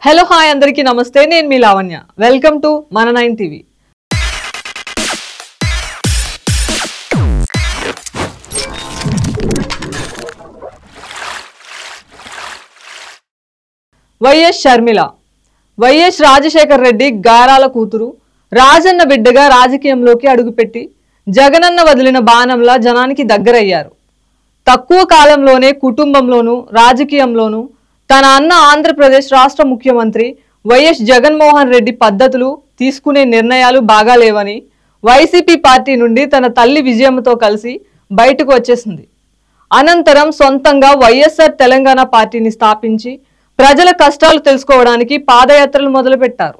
Hello hi అందరికీ నమస్తే నేను మీ లావణ్య వెల్కమ్ టు మన 9 TV YS Sharmila YS Rajasekhar Reddy గారాల కూతురు రాజన్న బిడ్డగా రాజకీయంలోకి అడుగుపెట్టి జగనన్న వదిలిన బాణంలా జనానికి దగ్గరయ్యారు తక్కువ కాలంలోనే కుటుంబంలోనూ రాజకీయంలోనూ తన అన్న ఆంధ్రప్రదేశ్ రాష్ట్ర ముఖ్యమంత్రి వైఎస్ జగన్మోహన్ రెడ్డి పద్ధతులు తీసుకునే నిర్ణయాలు బాగాలేవని వైసీపీ పార్టీ నుండి తన తల్లి విజయమ్మతో కలిసి బయటకు వచ్చేసింది. అనంతరం సొంతంగా వైఎస్ఆర్ తెలంగాణ పార్టీని స్థాపించి ప్రజల కష్టాలు తెలుసుకోవడానికి పాదయాత్రలు మొదలుపెట్టారు.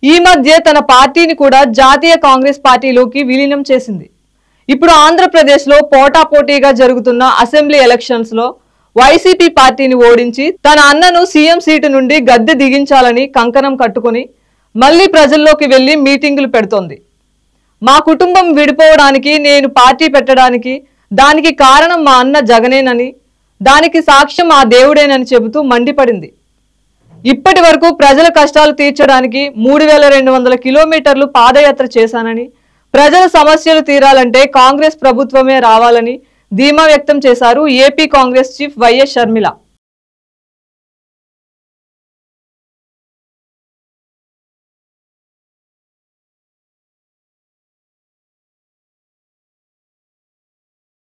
ఈ మధ్య తన పార్టీని కూడా జాతీయ కాంగ్రెస్ పార్టీలోకి విలీనం చేసింది. ఇప్పుడు ఆంధ్రప్రదేశ్లో పోటాపోటీగా జరుగుతున్న అసెంబ్లీ ఎలక్షన్స్ లో వైసీపీ పార్టీని ఓడించి తన అన్నను సీఎం సీటు నుండి గద్దె దిగించాలని కంకణం కట్టుకుని మళ్లీ ప్రజల్లోకి వెళ్లి మీటింగులు పెడుతోంది. మా కుటుంబం విడిపోవడానికి నేను పార్టీ పెట్టడానికి దానికి కారణం మా అన్న జగనేనని దానికి సాక్ష్యం ఆ దేవుడేనని చెబుతూ మండిపడింది. ఇప్పటి వరకు ప్రజల కష్టాలు తీర్చడానికి 3200 కిలోమీటర్లు పాదయాత్ర చేశానని ప్రజల సమస్యలు తీరాలంటే కాంగ్రెస్ ప్రభుత్వమే రావాలని ధీమా వ్యక్తం చేశారు AP Congress chief YS Sharmila.